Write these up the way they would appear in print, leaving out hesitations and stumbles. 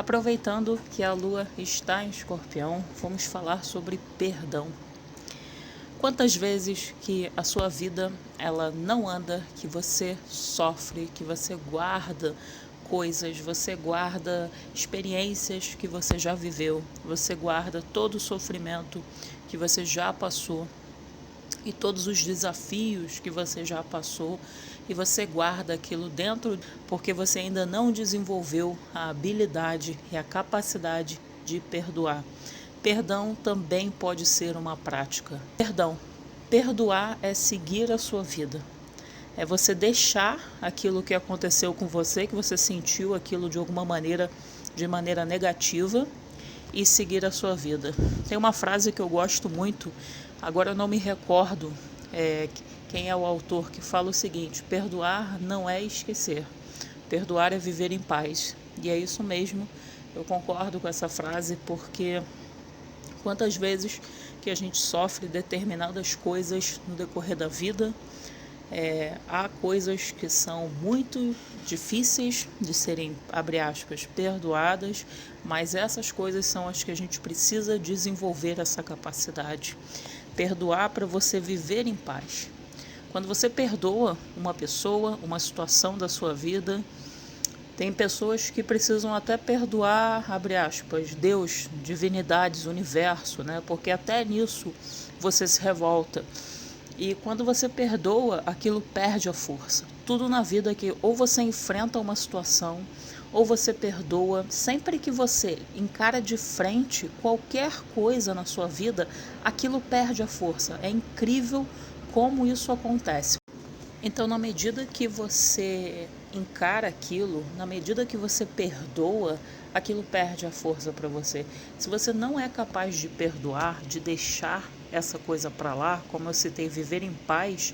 Aproveitando que a lua está em Escorpião, vamos falar sobre perdão. Quantas vezes que a sua vida ela não anda, que você sofre, que você guarda coisas, você guarda experiências que você já viveu, você guarda todo o sofrimento que você já passou e todos os desafios que você já passou, e você guarda aquilo dentro porque você ainda não desenvolveu a habilidade e a capacidade de perdoar. Perdão também pode ser uma prática. Perdoar é seguir a sua vida. É você deixar aquilo que aconteceu com você, que você sentiu aquilo de alguma maneira, de maneira negativa, e seguir a sua vida. Tem uma frase que eu gosto muito, agora eu não me recordo quem é o autor, que fala o seguinte: perdoar não é esquecer, perdoar é viver em paz. E é isso mesmo, eu concordo com essa frase, porque quantas vezes que a gente sofre determinadas coisas no decorrer da vida. Há coisas que são muito difíceis de serem, abre aspas, perdoadas, mas essas coisas são as que a gente precisa desenvolver essa capacidade. Perdoar para você viver em paz. Quando você perdoa uma pessoa, uma situação da sua vida, tem pessoas que precisam até perdoar, abre aspas, Deus, divindades, universo, né? Porque até nisso você se revolta. E quando você perdoa, aquilo perde a força. Tudo na vida que ou você enfrenta uma situação, ou você perdoa. Sempre que você encara de frente qualquer coisa na sua vida, aquilo perde a força. É incrível como isso acontece. Então, na medida que você encara aquilo, na medida que você perdoa, aquilo perde a força para você. Se você não é capaz de perdoar, de deixar essa coisa para lá, como eu citei, viver em paz,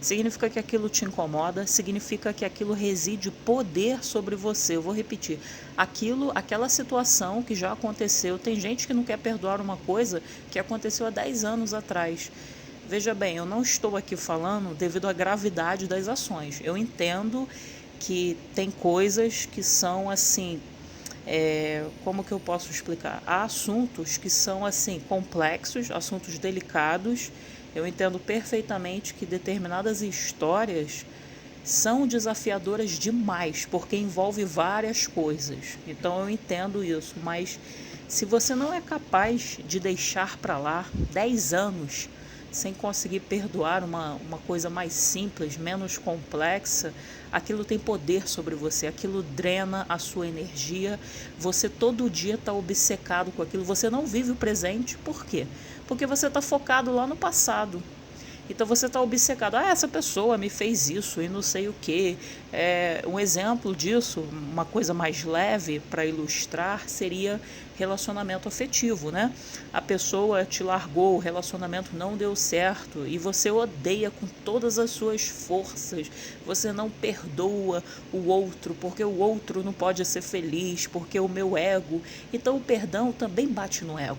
significa que aquilo te incomoda, significa que aquilo reside poder sobre você. Eu vou repetir, aquela situação que já aconteceu, tem gente que não quer perdoar uma coisa que aconteceu há 10 anos atrás. Veja bem, eu não estou aqui falando devido à gravidade das ações. Eu entendo que tem coisas que são assim, como que eu posso explicar? Há assuntos que são assim complexos, assuntos delicados. Eu entendo perfeitamente que determinadas histórias são desafiadoras demais, porque envolve várias coisas. Então eu entendo isso, mas se você não é capaz de deixar para lá 10 anos sem conseguir perdoar uma coisa mais simples, menos complexa, aquilo tem poder sobre você, aquilo drena a sua energia, você todo dia está obcecado com aquilo, você não vive o presente. Por quê? Porque você está focado lá no passado. Então você está obcecado, essa pessoa me fez isso e não sei o que. Um exemplo disso, uma coisa mais leve para ilustrar, seria relacionamento afetivo, né? A pessoa te largou, o relacionamento não deu certo e você odeia com todas as suas forças, você não perdoa o outro, porque o outro não pode ser feliz, porque o meu ego. Então o perdão também bate no ego.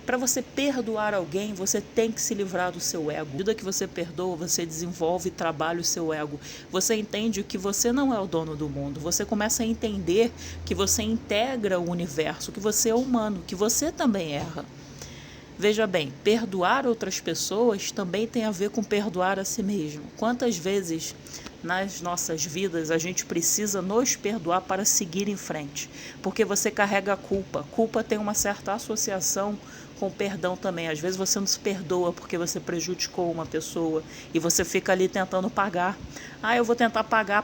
Para você perdoar alguém, você tem que se livrar do seu ego. À medida que você perdoa, você desenvolve e trabalha o seu ego. Você entende que você não é o dono do mundo. Você começa a entender que você integra o universo, que você é humano, que você também erra. Veja bem, perdoar outras pessoas também tem a ver com perdoar a si mesmo. Quantas vezes nas nossas vidas a gente precisa nos perdoar para seguir em frente? Porque você carrega a culpa. Culpa tem uma certa associação com perdão também. Às vezes você não se perdoa porque você prejudicou uma pessoa e você fica ali tentando pagar. Eu vou tentar pagar,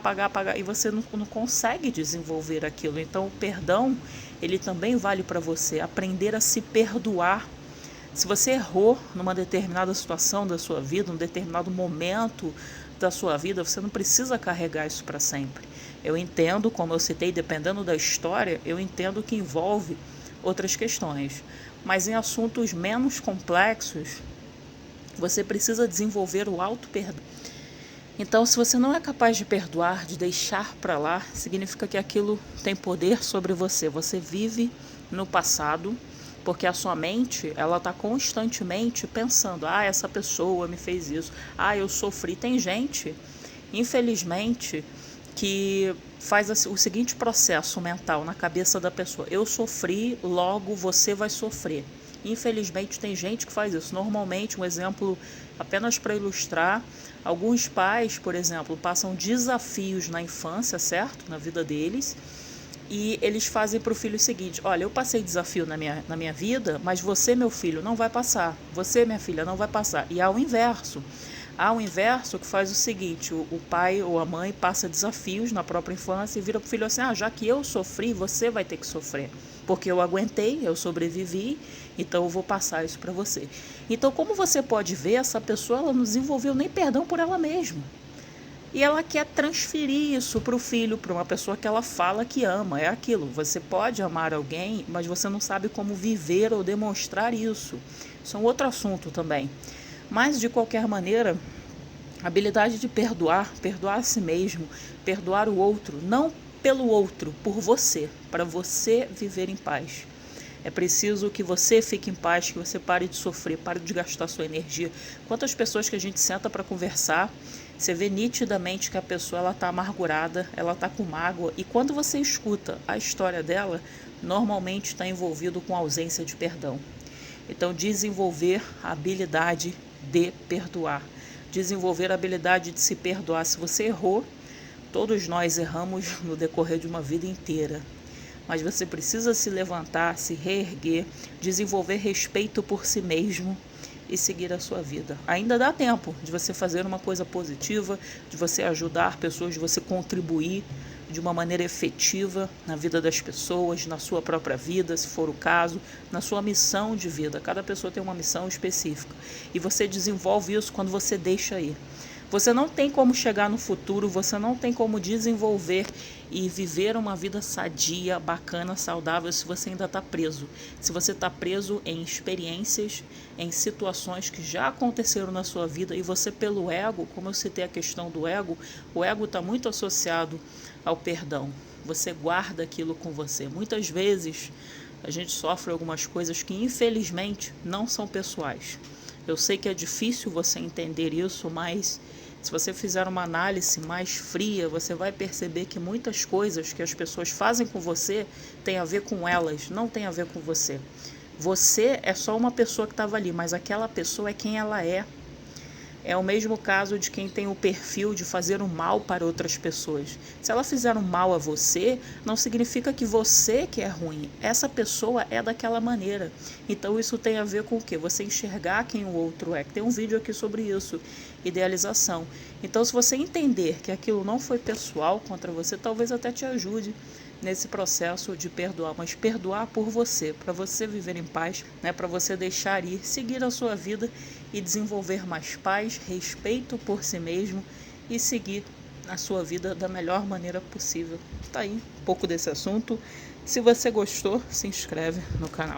e você não consegue desenvolver aquilo. Então o perdão, ele também vale para você. Aprender a se perdoar. Se você errou numa determinada situação da sua vida, num determinado momento da sua vida, você não precisa carregar isso para sempre. Eu entendo, como eu citei, dependendo da história, eu entendo que envolve outras questões. Mas em assuntos menos complexos, você precisa desenvolver o auto-perdão. Então, se você não é capaz de perdoar, de deixar para lá, significa que aquilo tem poder sobre você. Você vive no passado, porque a sua mente, ela está constantemente pensando, essa pessoa me fez isso, eu sofri. Tem gente, infelizmente, que faz o seguinte processo mental na cabeça da pessoa: eu sofri, logo você vai sofrer. Infelizmente tem gente que faz isso. Normalmente, um exemplo apenas para ilustrar, alguns pais, por exemplo, passam desafios na infância, certo? Na vida deles. E eles fazem para o filho o seguinte: olha, eu passei desafio na minha vida, mas você, meu filho, não vai passar. Você, minha filha, não vai passar. E ao inverso. Ao inverso, que faz o seguinte: o pai ou a mãe passa desafios na própria infância e vira para o filho assim: já que eu sofri, você vai ter que sofrer. Porque eu aguentei, eu sobrevivi, então eu vou passar isso para você. Então, como você pode ver, essa pessoa ela não desenvolveu nem perdão por ela mesma. E ela quer transferir isso para o filho, para uma pessoa que ela fala que ama. É aquilo, você pode amar alguém, mas você não sabe como viver ou demonstrar isso. Isso é um outro assunto também. Mas, de qualquer maneira, a habilidade de perdoar a si mesmo, perdoar o outro, não pelo outro, por você, para você viver em paz. É preciso que você fique em paz, que você pare de sofrer, pare de gastar sua energia. Quantas pessoas que a gente senta para conversar, você vê nitidamente que a pessoa está amargurada, ela está com mágoa, e quando você escuta a história dela, normalmente está envolvido com ausência de perdão. Então, desenvolver a habilidade de perdoar, desenvolver a habilidade de se perdoar. Se você errou, todos nós erramos no decorrer de uma vida inteira. Mas você precisa se levantar, se reerguer, desenvolver respeito por si mesmo e seguir a sua vida. Ainda dá tempo de você fazer uma coisa positiva, de você ajudar pessoas, de você contribuir de uma maneira efetiva na vida das pessoas, na sua própria vida, se for o caso, na sua missão de vida. Cada pessoa tem uma missão específica e você desenvolve isso quando você deixa ir. Você não tem como chegar no futuro, você não tem como desenvolver e viver uma vida sadia, bacana, saudável se você ainda está preso. Se você está preso em experiências, em situações que já aconteceram na sua vida e você pelo ego, como eu citei a questão do ego, o ego está muito associado ao perdão. Você guarda aquilo com você. Muitas vezes a gente sofre algumas coisas que infelizmente não são pessoais. Eu sei que é difícil você entender isso, mas se você fizer uma análise mais fria, você vai perceber que muitas coisas que as pessoas fazem com você têm a ver com elas, não tem a ver com você. Você é só uma pessoa que estava ali, mas aquela pessoa é quem ela é. É o mesmo caso de quem tem o perfil de fazer o mal para outras pessoas. Se ela fizer um mal a você, não significa que você que é ruim. Essa pessoa é daquela maneira. Então isso tem a ver com o quê? Você enxergar quem o outro é. Tem um vídeo aqui sobre isso, idealização. Então se você entender que aquilo não foi pessoal contra você, talvez até te ajude nesse processo de perdoar, mas perdoar por você, para você viver em paz, né, para você deixar ir, seguir a sua vida e desenvolver mais paz, respeito por si mesmo e seguir a sua vida da melhor maneira possível. Tá aí um pouco desse assunto. Se você gostou, se inscreve no canal.